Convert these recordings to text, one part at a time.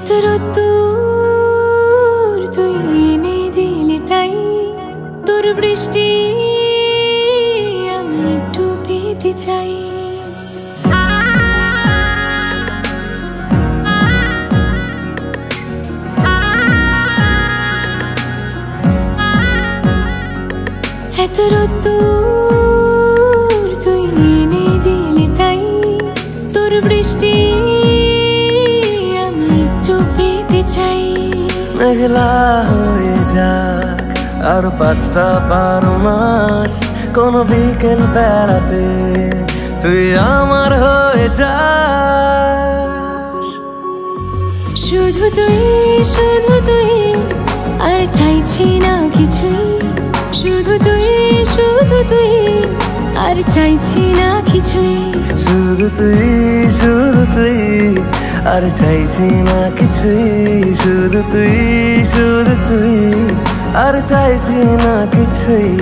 এত রোদ্দুর তুই এনে দিলি তাই তোর বৃষ্টি আমি একটু পেতে চাই। এত রোদ্দুর তুই এনে দিলি তাই তোর বৃষ্টি আমি একটু পেতে চাই। মেঘলা হয়ে যাক আর 5টা-12 মাস, কোন বিকেল বেড়াতে তুই আমার হয়ে যাস। শুধু তুই আর চাইছি না কিছুই, শুধু তুই আর চাইছি না কিছুই, শুধু তুই আর চাইছি না কিছুই, শুধু তুই আর চাইছি না কিছুই।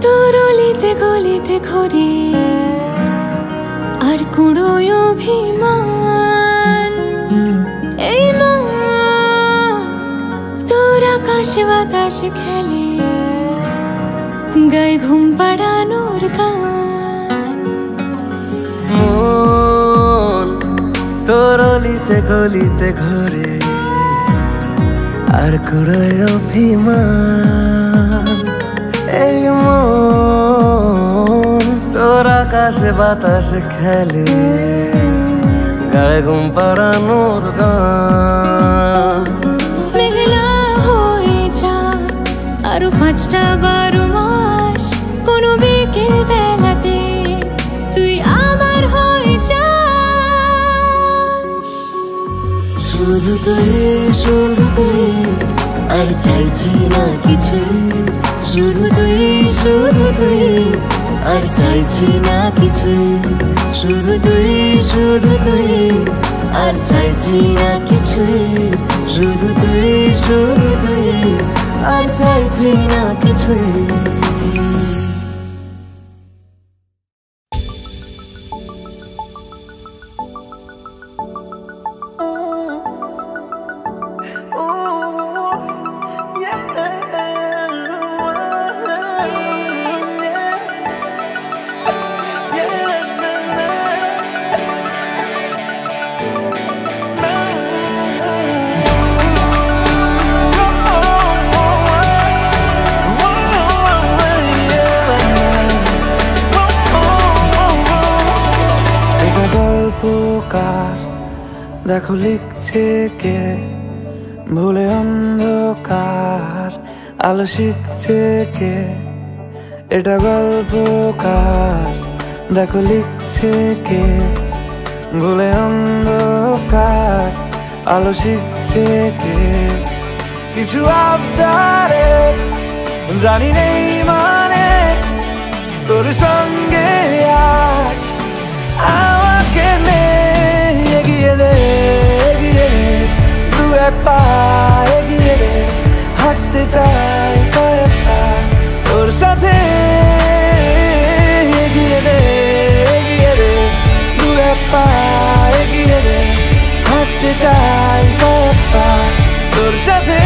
তোর অলিতে গলিতে ঘরে আর কুড়োয় অভিমান, এই মন তোর আকাশে বাতাসে খেলে গায়ে ঘুম পাড়ানোর গান। মন তোর অলিতে গলিতে ঘরে আর কুড়োয় অভিমান, এই মন তোর আকাশে বাতাসে খেলে গায়ে ঘুম পাড়ানোর গান। মেঘলা হয়ে যাক আরো 5টা-12 মাস, কোনো বিকেল বেলাতে তুই আমার হয়ে যাস। শুধু তুই আর চাইছি না কিছুই, শুধু তুই আর চাইছি না কিছুই, শুধু তুই আর চাইছি না কিছুই, শুধু তুই আর চাইছি না কিছুই। দেখো লিখছে কে ভুলে অন্ধকার, আলো শিখছে কে, এটা গল্পকার। দেখো লিখছে কে ভুলে অন্ধকার, আলো শিখছে কে। কিছু আবদারে জানি নেই মানে তোর সঙ্গে আজ আমাকে এগিয়ে দে দু এক পা এগিয়ে দে, হাঁটতে চাই কয়েক পা তোর সাথে। এগিয়ে দে দু এক পা এগিয়ে দে, হাঁটতে চাই কয়েক পা তোর সাথে।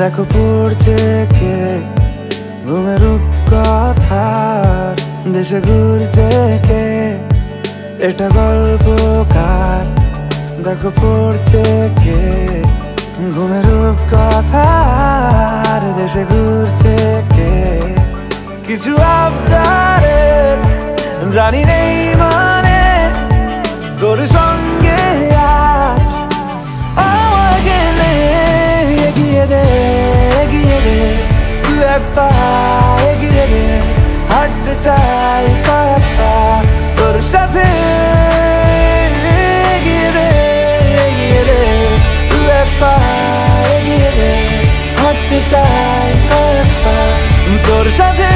দেখো পড়ছে কে ঘুমের রূপকথার, দেশে ঘুরছে কে, এটা গল্পকার। দেখো পড়ছে কে ঘুমের রূপকথার, দেশে ঘুরছে কে। কিছু আবদারের জানি নেই মানে তোর সঙ্গে আজ আমাকে এগিয়ে দে দু এক পা এগিয়ে দে, চাই কয়েক পা তোর সাথে এগিয়ে দে দু এক পা এগিয়ে দে হাঁটতে চাই কয়েক পা তোর সাথে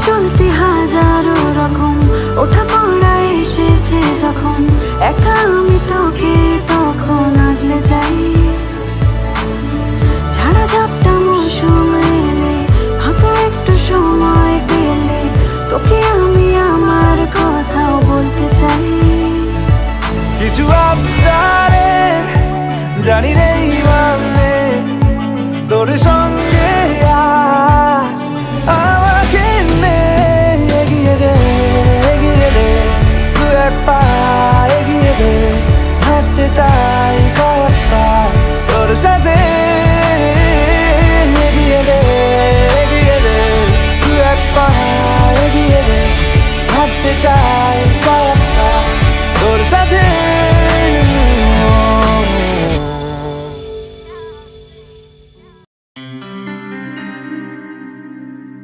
চলতে হাজারো রকম ওঠা পড়া এসেছে যখন একা আমি তোকে তখন আগলে যাই ঝাড়া ঝাপটা মৌসুম এলে ফাঁকা একটু সময় পেলে তোকে আমি আমার কথাও বলতে চাই কিছু আবদারের জানি নেই মানে তোর সঙ্গে আজ আমাকে এগিয়ে দে দু এক পা এগিয়ে দে হাঁটতে চাই কয়েক পা তোর সাথে এগিয়ে দে দু এক পা এগিয়ে দে হাঁটতে চাই কয়েক পা তোর সাথে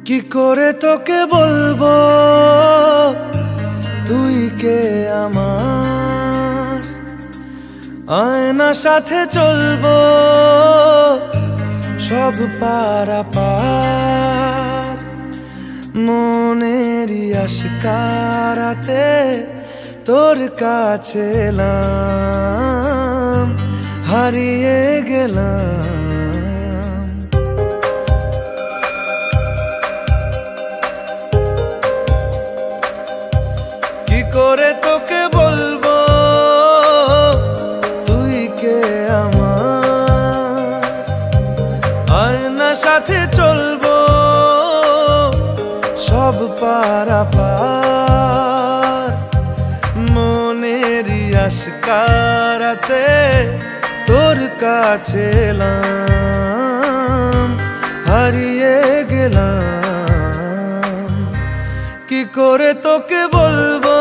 কি করে তোকে বলবো তুই কে আমার আয়না সাথে চলবো সব পারাপার মনেরই আশকারাতে তোর কাছে এলাম হারিয়ে গেলাম করে তোকে বলবো তুই কে আমার আয়না সাথে চলবো সব পারাপার মনেরই আশকারাতে তোর কাছে এলাম হারিয়ে গেলাম কি করে তোকে বলবো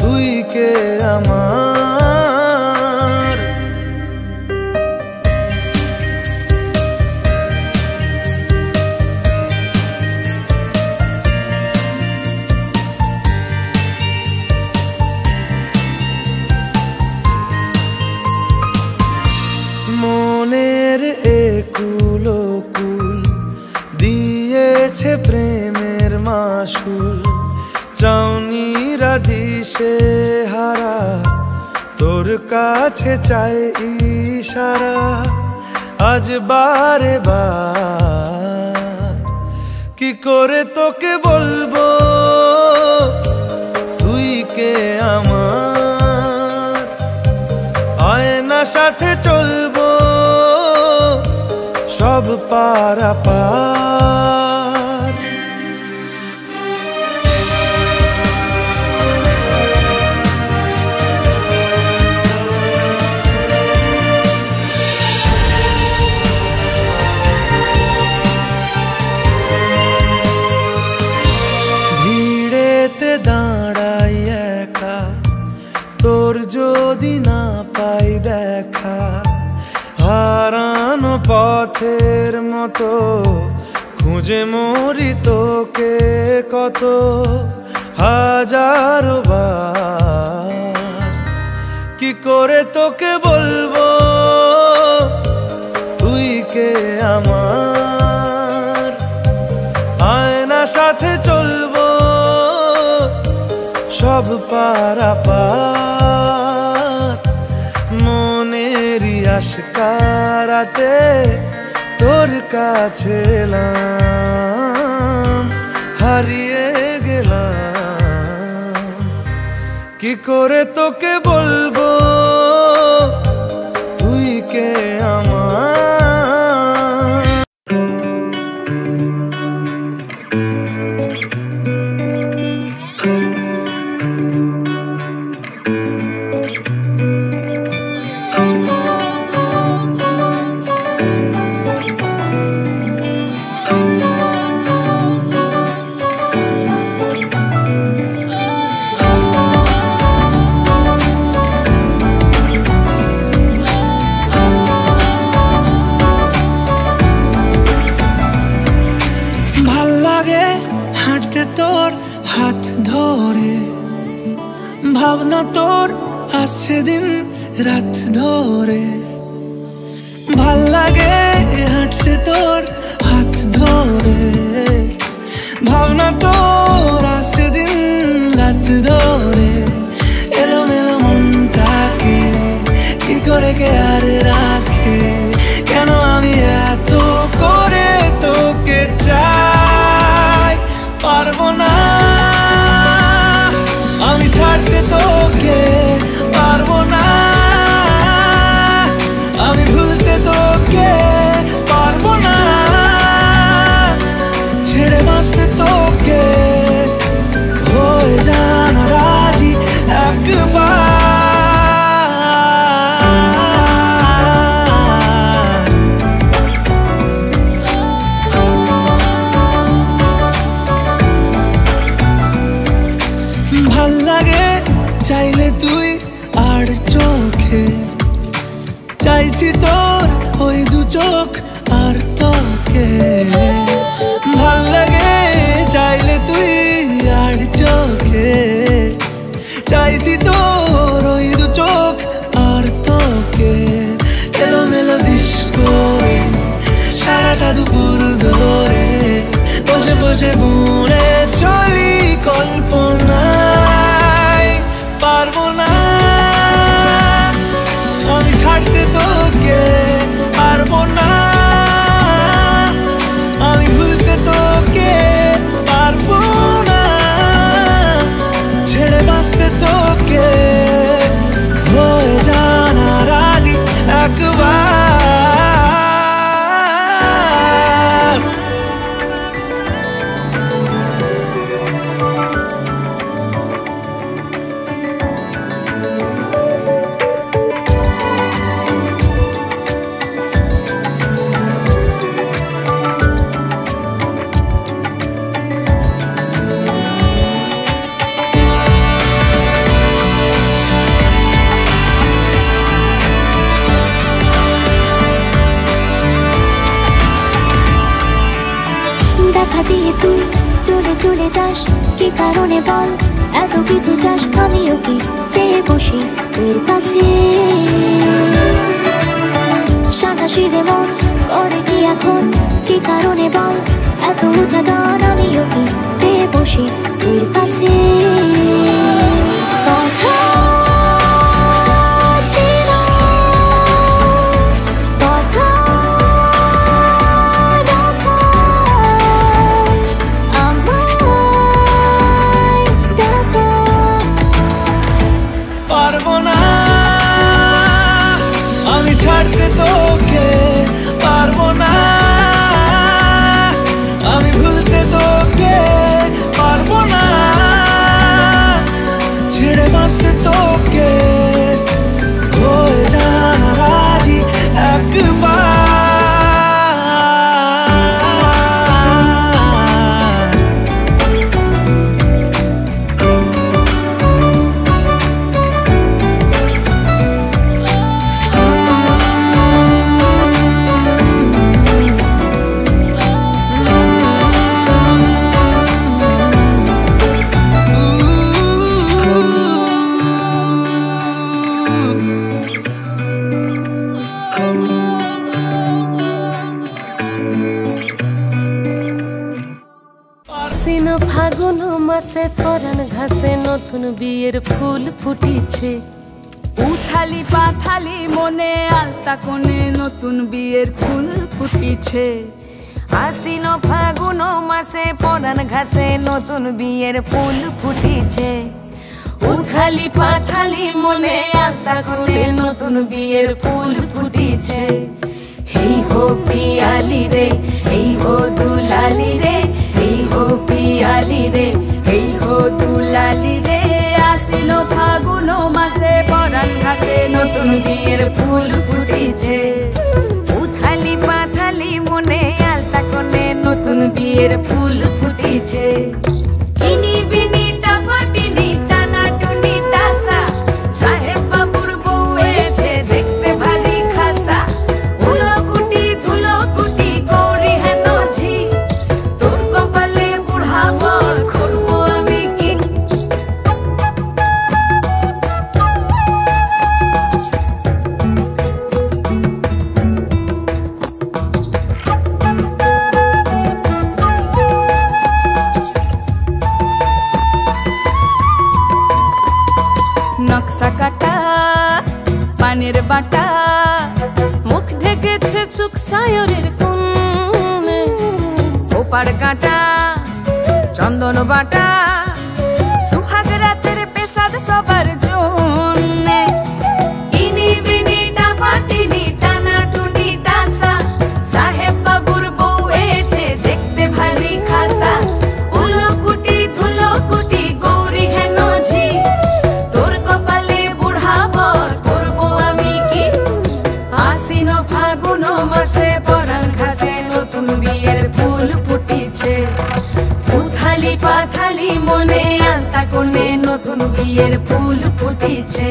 তুই কে আমার মনের একুল কুল দিয়েছে প্রেমের মাসুল চাউনিরা দিশে হারা তোর কাছে চাই ইশারা আজ বারে বার কি করে তোকে বলবো তুই কে আমার আয়না সাথে চলবো সব পারাপার ভিড়েতে দাঁড়াই একা তোর যদি না পাই দেখা হারানো পথের মতো খুঁজে মরি তোকে কত হাজারো বার কি করে তোকে বলবো তুই কে আমার আয়না সাথে চলবো সব পারাপার মনেরই আশকারাতে তোর কাছে এলাম হারিয়ে গেলাম কি করে তোকে বলবো তুই কে আমার ভাবনা তোর আসছে দিন রাত ধরে, ভাল লাগে হাঁটতে তোর হাত ধরে। ভাবনা তোর আসছে দিন রাত ধরে, এলোমেলো মনটাকে কি করে কে আর রাখে? কেন আমি এত করে তোকে চাই, পারবো না আমি ছাড়তে তোকে, পারবো না আমি ভুলতে তোকে, পারবো না ছেড়ে বাঁচতে তোকে। হয়ে জানা রাজি একবার, ভাল লাগে চাইলে তুই আর চোখে, চাইছি তোর ওই দু চোখ আর তোকে। ভাল লাগে চাইলে তুই আর চোখে, চাইছি তোর ওই দু চোখ আর তোকে। এলোমেলো দিস করে সারাটা দুপুর ধরে, বসে বসে বুনে চলি কল্পনায়। পারবো না আমি ছাড়তে তোকে, পারবো না আমি ভুলতে তোকে, পারবো না ছেড়ে বাঁচতে তোকে। হয়ে জানা রাজি একবার, দেখা দিয়ে তুই চলে চলে যাস, কি কারণে বল এত কিছু চাস? আমিও কি চেয়ে বসি তোর কাছে, সাদাসিধে মন করে কি এখন? কি কারণে বল এত উঁচা ডান? আমিও কি পেয়ে বসি তোর কাছে। কথা ছাড়তে তোকে, পারবো না আমি ভুলতে তোকে, পারবো না ছেড়ে বাঁচতে তোকে। হয়ে জানা রাজি একবার, ফাগুন মাসে পরাণ ঘাসে নতুন বিয়ের ফুল ফুটিছে। উথালি পাথালি মনে আলতা কোণে নতুন বিয়ের ফুল ফুটিছে। আশ্বিন ফাগুন মাসে পরাণ ঘাসে নতুন বিয়ের ফুল ফুটিছে। উথালি পাথালি মনে আলতা কোণে নতুন বিয়ের ফুল ফুটিছে। এই হো পিয়ালি রে, এই হো দুলালি রে, এই হো পিয়ালি রে, এই হো দুলালি রে। আশ্বিন ফাগুন মাসে পরাণ ঘাসে নতুন বিয়ের ফুল ফুটিছে। উথালি পাথালি মনে আলতা কোণে নতুন বিয়ের ফুল ফুটিছে। ইনি বিনি টাপাটিনি টানা টুনি টাসা, সাহেব বাবুর বউ এসে দেখতে ভারী খাসা। ধুলো কুটি গৌরী হেন ঝি, তোর কপালে বুড়া বর করবো আমি কি? বাটা, মুখ ঢেকেছে সুখ সায়রের কোণে, ওপার কাটা চন্দন বাটা, সুহাগ রাতের পেশাদ সবার জন্যে। ইনি বিনি টাপাটিনি টানা টুনি টাসা, সাহেব বাবুর বউ এসে দেখতে ভারী খাসা, উলকুটি ধুলকুটি গৌরী হেন ঝি, তোর কপালে বুড়া বর করবো আমি কি। আশ্বিন ফাগুন মাসে পরাণ ঘাসে নতুন বিয়ের ফুল ফুটিছে, উথালি পাথালি মনে আলতা কোণে নতুন বিয়ের ফুল ফুটিছে।